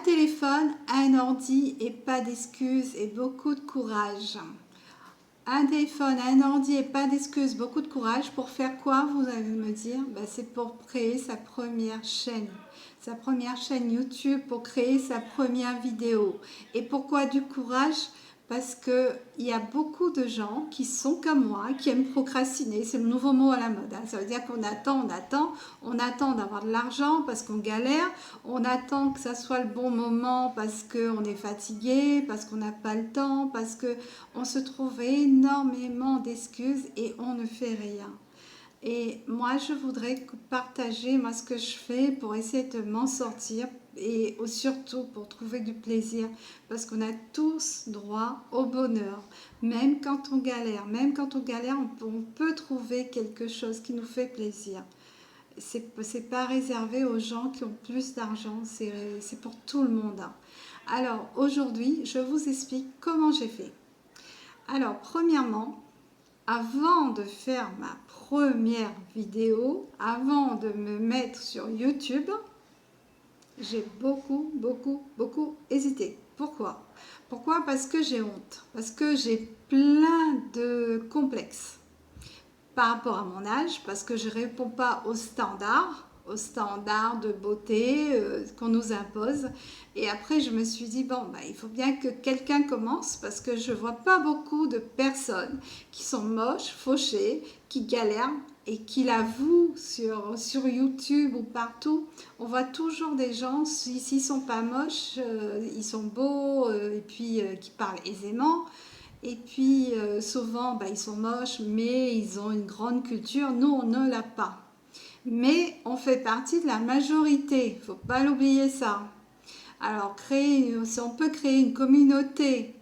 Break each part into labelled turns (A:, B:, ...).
A: téléphone, un ordi et pas d'excuses et beaucoup de courage. Un téléphone, un ordi et pas d'excuses, beaucoup de courage. Pour faire quoi, vous allez me dire? C'est pour créer sa première chaîne. Sa première chaîne YouTube, pour créer sa première vidéo. Et pourquoi du courage? Parce qu'il y a beaucoup de gens qui sont comme moi, qui aiment procrastiner. C'est le nouveau mot à la mode. Ça veut dire qu'on on attend d'avoir de l'argent parce qu'on galère, on attend que ça soit le bon moment parce qu'on est fatigué, parce qu'on n'a pas le temps, parce qu'on se trouve énormément d'excuses et on ne fait rien. Et moi, je voudrais partager ce que je fais pour essayer de m'en sortir et surtout pour trouver du plaisir parce qu'on a tous droit au bonheur. Même quand on galère, on peut trouver quelque chose qui nous fait plaisir. C'est pas réservé aux gens qui ont plus d'argent, c'est pour tout le monde. Alors aujourd'hui, je vous explique comment j'ai fait. Alors premièrement, avant de faire ma première vidéo, avant de me mettre sur YouTube, j'ai beaucoup hésité. Pourquoi? Parce que j'ai honte, parce que j'ai plein de complexes par rapport à mon âge, parce que je ne réponds pas aux standards de beauté qu'on nous impose. Et après, je me suis dit, il faut bien que quelqu'un commence, parce que je ne vois pas beaucoup de personnes qui sont moches, fauchées, qui galèrent et qui l'avouent sur YouTube ou partout. On voit toujours des gens, s'ils ne sont pas moches, ils sont beaux et puis qui parlent aisément. Et puis souvent, ils sont moches, mais ils ont une grande culture. Nous, on ne l'a pas. Mais on fait partie de la majorité. Il ne faut pas l'oublier ça. Alors, si on peut créer une communauté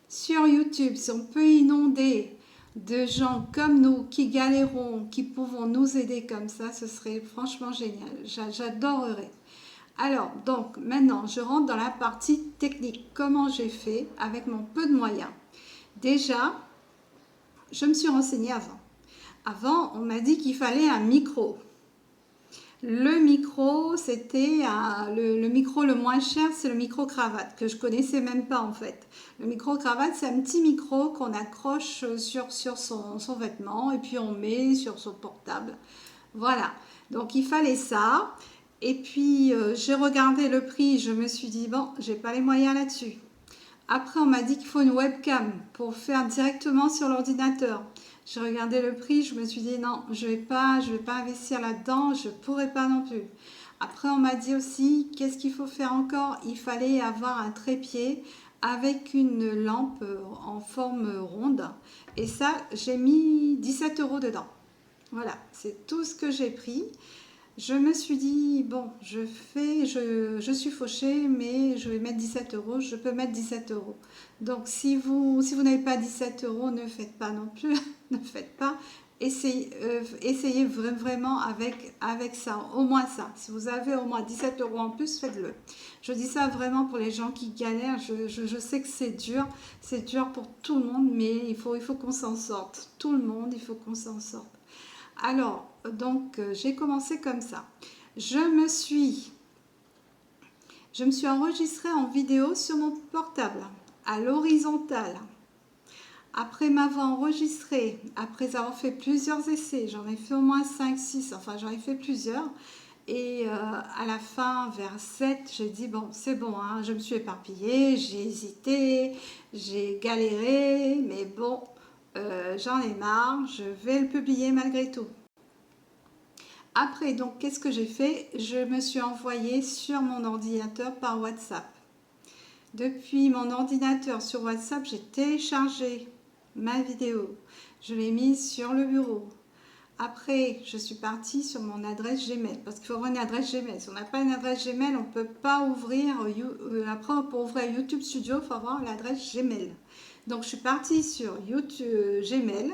A: sur YouTube, si on peut inonder de gens comme nous qui galérons, qui pouvons nous aider comme ça, ce serait franchement génial. J'adorerais. Alors, donc, maintenant, je rentre dans la partie technique. Comment j'ai fait avec mon peu de moyens? Déjà, je me suis renseignée avant. Avant, on m'a dit qu'il fallait un micro. Le micro, c'était le micro le moins cher, c'est le micro-cravate, que je connaissais même pas en fait. Le micro-cravate, c'est un petit micro qu'on accroche sur son vêtement et puis on met sur son portable. Voilà, donc il fallait ça. Et puis, j'ai regardé le prix, je me suis dit, j'ai pas les moyens là-dessus. Après, on m'a dit qu'il faut une webcam pour faire directement sur l'ordinateur. J'ai regardé le prix, je me suis dit non, je vais pas investir là-dedans, je pourrais pas non plus. Après, on m'a dit aussi, qu'est-ce qu'il faut faire encore? Il fallait avoir un trépied avec une lampe en forme ronde. Et ça, j'ai mis 17 € dedans. Voilà, c'est tout ce que j'ai pris. Je me suis dit, je suis fauchée, mais je vais mettre 17 €, je peux mettre 17 €. Donc, si vous n'avez pas 17 €, ne faites pas non plus, ne faites pas. Essayez vraiment avec ça, au moins ça. Si vous avez au moins 17 € en plus, faites-le. Je dis ça vraiment pour les gens qui galèrent. Je sais que c'est dur pour tout le monde, mais il faut qu'on s'en sorte. Tout le monde, il faut qu'on s'en sorte. Alors, donc, j'ai commencé comme ça. Je me suis enregistrée en vidéo sur mon portable, à l'horizontale. Après m'avoir enregistrée, après avoir fait plusieurs essais, j'en ai fait au moins 5, 6, enfin j'en ai fait plusieurs. Et à la fin, vers 7, j'ai dit, c'est bon, hein, je me suis éparpillée, j'ai hésité, j'ai galéré, mais j'en ai marre, je vais le publier malgré tout. Après, donc, qu'est-ce que j'ai fait? Je me suis envoyée sur mon ordinateur par WhatsApp. Depuis mon ordinateur sur WhatsApp, j'ai téléchargé ma vidéo. Je l'ai mise sur le bureau. Après, je suis partie sur mon adresse Gmail, parce qu'il faut avoir une adresse Gmail. Si on n'a pas une adresse Gmail, on ne peut pas ouvrir, après pour ouvrir YouTube Studio, il faut avoir l'adresse Gmail. Donc, je suis partie sur YouTube Gmail,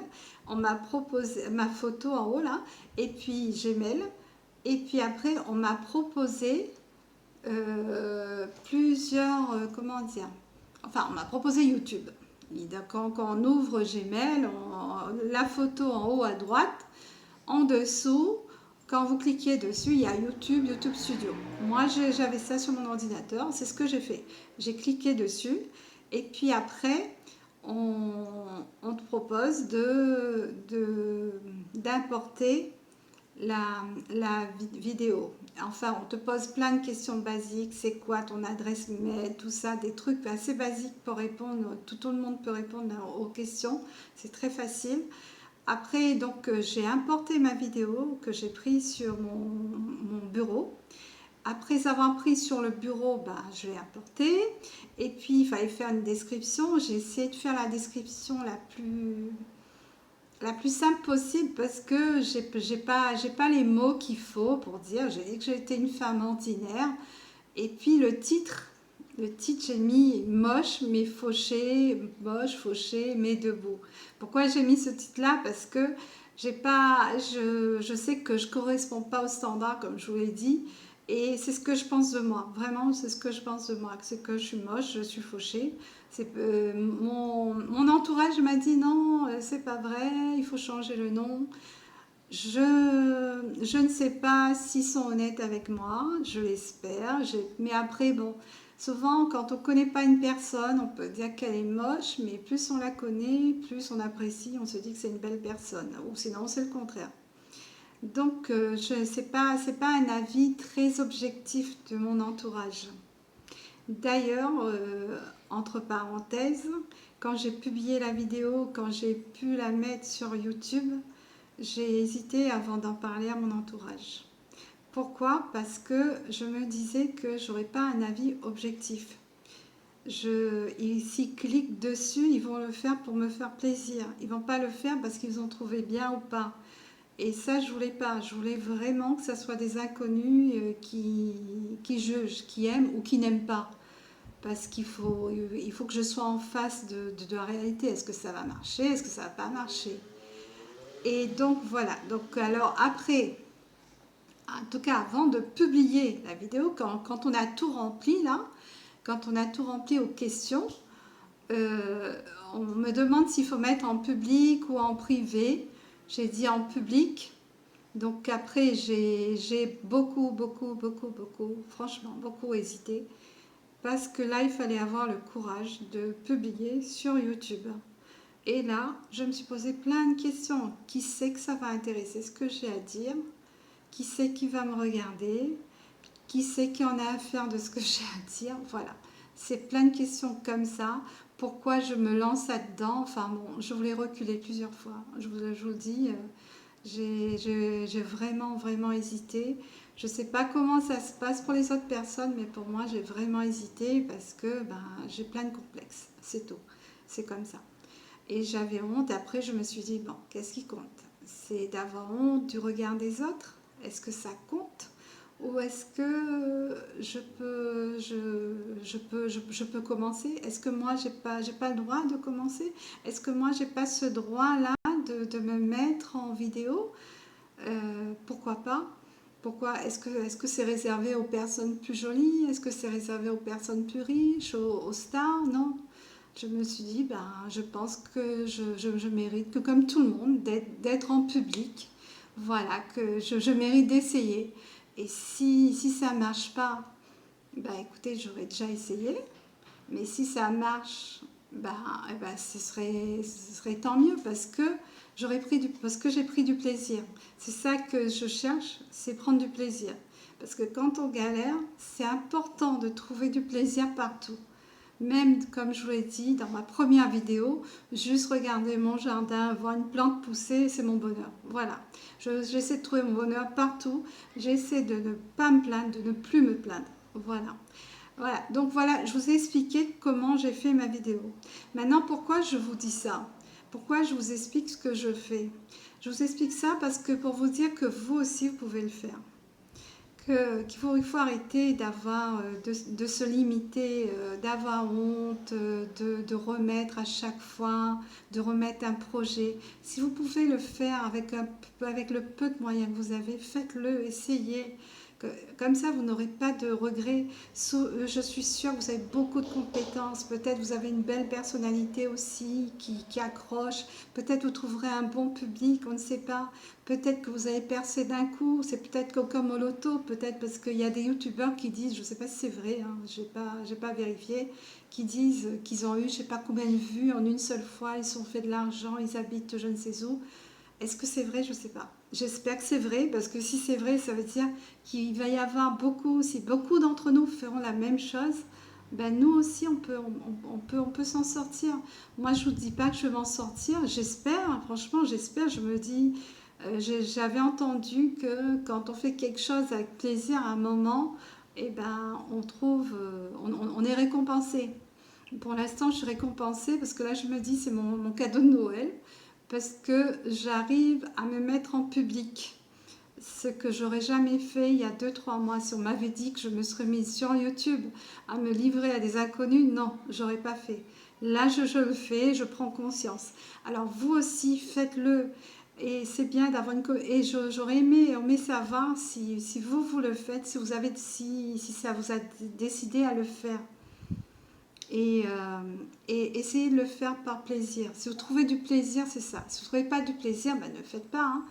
A: on m'a proposé ma photo en haut là, et puis Gmail, et puis après, on m'a proposé plusieurs, comment dire, enfin, on m'a proposé YouTube. Quand on ouvre Gmail, la photo en haut à droite, en dessous, quand vous cliquez dessus, il y a YouTube, YouTube Studio. Moi, j'avais ça sur mon ordinateur, c'est ce que j'ai fait. J'ai cliqué dessus et puis après, on te propose d'importer la vidéo. Enfin, on te pose plein de questions basiques. C'est quoi ton adresse mail, tout ça, des trucs assez basiques pour répondre. Tout le monde peut répondre aux questions. C'est très facile. Après, donc, j'ai importé ma vidéo que j'ai prise sur mon bureau. Après avoir pris sur le bureau, bah, je l'ai importé. Et puis, il fallait faire une description. J'ai essayé de faire la description la plus simple possible parce que j'ai pas les mots qu'il faut pour dire. J'ai dit que j'étais une femme ordinaire. Et puis le titre j'ai mis moche mais fauché, moche, fauché mais debout. Pourquoi j'ai mis ce titre-là? Parce que je sais que je correspond pas au standard comme je vous l'ai dit. Et c'est ce que je pense de moi. Vraiment, c'est ce que je pense de moi. C'est que je suis moche, je suis fauchée. Mon entourage m'a dit non, c'est pas vrai, il faut changer le nom. Je ne sais pas s'ils sont honnêtes avec moi, je l'espère. Mais après, bon, souvent quand on ne connaît pas une personne, on peut dire qu'elle est moche, mais plus on la connaît, plus on apprécie, on se dit que c'est une belle personne. Ou sinon, c'est le contraire. Donc, c'est pas un avis très objectif de mon entourage. D'ailleurs, entre parenthèses, quand j'ai publié la vidéo, quand j'ai pu la mettre sur YouTube, j'ai hésité avant d'en parler à mon entourage. Pourquoi? Parce que je me disais que j'aurais pas un avis objectif. S'ils cliquent dessus, ils vont le faire pour me faire plaisir. Ils vont pas le faire parce qu'ils ont trouvé bien ou pas. Et ça, je voulais pas. Je voulais vraiment que ça soit des inconnus qui jugent, qui aiment ou qui n'aiment pas. Parce il faut que je sois en face de la réalité. Est-ce que ça va marcher? Est-ce que ça va pas marcher? Et donc voilà. Donc alors après, en tout cas avant de publier la vidéo, quand on a tout rempli là, quand on a tout rempli aux questions, euh, on me demande s'il faut mettre en public ou en privé. J'ai dit en public. Donc après, j'ai beaucoup, franchement, beaucoup hésité. Parce que là, il fallait avoir le courage de publier sur YouTube. Et là, je me suis posé plein de questions. Qui sait que ça va intéresser ce que j'ai à dire? Qui sait qui va me regarder? Qui sait qui en a à faire de ce que j'ai à dire? Voilà. C'est plein de questions comme ça. Pourquoi je me lance là-dedans? Enfin bon, je voulais reculer plusieurs fois. Je vous le dis, j'ai vraiment hésité. Je ne sais pas comment ça se passe pour les autres personnes, mais pour moi, j'ai vraiment hésité parce que ben, j'ai plein de complexes. C'est tout. C'est comme ça. Et j'avais honte. Après, je me suis dit, bon, qu'est-ce qui compte? C'est d'avoir honte du regard des autres? Est-ce que ça compte? Ou est-ce que je peux commencer? Est-ce que moi, j'ai pas le droit de commencer? Est-ce que moi, j'ai pas ce droit-là de me mettre en vidéo? Pourquoi pas? Pourquoi est-ce que c'est réservé aux personnes plus jolies? Est-ce que c'est réservé aux personnes plus riches, aux stars? Non. Je me suis dit, ben, je pense que je mérite, que comme tout le monde, d'être en public. Voilà, que je mérite d'essayer. Et si ça ne marche pas, ben écoutez, j'aurais déjà essayé. Mais si ça marche, eh ben, ce serait tant mieux parce que j'ai pris du plaisir. C'est ça que je cherche, c'est prendre du plaisir. Parce que quand on galère, c'est important de trouver du plaisir partout. Même comme je vous l'ai dit dans ma première vidéo, juste regarder mon jardin, voir une plante pousser, c'est mon bonheur. Voilà, j'essaie de trouver mon bonheur partout. J'essaie de ne pas me plaindre, de ne plus me plaindre. Voilà. Voilà, donc voilà, je vous ai expliqué comment j'ai fait ma vidéo. Maintenant, pourquoi je vous dis ça? Pourquoi je vous explique ce que je fais? Je vous explique ça parce que pour vous dire que vous aussi, vous pouvez le faire. Il faut arrêter de se limiter, d'avoir honte, de remettre à chaque fois, de remettre un projet. Si vous pouvez le faire avec le peu de moyens que vous avez, faites-le, essayez. Comme ça, vous n'aurez pas de regrets. Je suis sûre que vous avez beaucoup de compétences. Peut-être vous avez une belle personnalité aussi qui accroche. Peut-être vous trouverez un bon public, on ne sait pas. Peut-être que vous avez percé d'un coup. C'est peut-être comme au loto. Peut-être parce qu'il y a des youtubeurs qui disent, je ne sais pas si c'est vrai, hein, j'ai pas vérifié, qui disent qu'ils ont eu je ne sais pas combien de vues en une seule fois. Ils ont fait de l'argent, ils habitent je ne sais où. Est-ce que c'est vrai? Je ne sais pas. J'espère que c'est vrai, parce que si c'est vrai, ça veut dire qu'il va y avoir beaucoup, si beaucoup d'entre nous feront la même chose, ben nous aussi on peut s'en sortir. Moi je vous dis pas que je vais m'en sortir, j'espère, hein, franchement j'espère, je me dis, j'avais entendu que quand on fait quelque chose avec plaisir à un moment, eh ben on trouve, on est récompensé. Pour l'instant, je suis récompensée parce que là, je me dis, c'est mon cadeau de Noël parce que j'arrive à me mettre en public. Ce que j'aurais jamais fait il y a 2 3 mois. Si on m'avait dit que je me serais mise sur YouTube à me livrer à des inconnus, non, j'aurais pas fait. Là, je le fais, je prends conscience. Alors, vous aussi, faites-le. Et c'est bien d'avoir une... Et j'aurais aimé savoir si vous le faites, si ça vous a décidé à le faire et, essayez de le faire par plaisir. Si vous trouvez du plaisir, c'est ça. Si vous ne trouvez pas du plaisir, ben ne le faites pas, hein.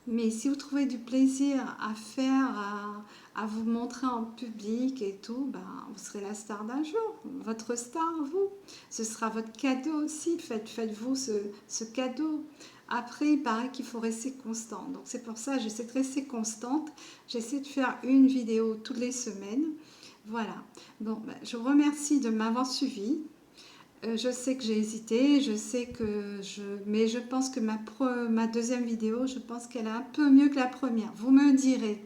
A: Mais si vous trouvez du plaisir à faire, à vous montrer en public et tout, ben, vous serez la star d'un jour. Votre star, vous. Ce sera votre cadeau aussi. Faites-vous ce cadeau. Après, il paraît qu'il faut rester constant. Donc c'est pour ça que j'essaie de rester constante. J'essaie de faire une vidéo toutes les semaines. Voilà. Bon, ben, je vous remercie de m'avoir suivi. Je sais que j'ai hésité, mais je pense que ma deuxième vidéo, je pense qu'elle est un peu mieux que la première. Vous me direz.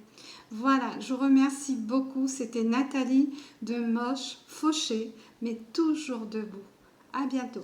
A: Voilà, je vous remercie beaucoup. C'était Nathalie de Moche Fauché, mais toujours debout. À bientôt.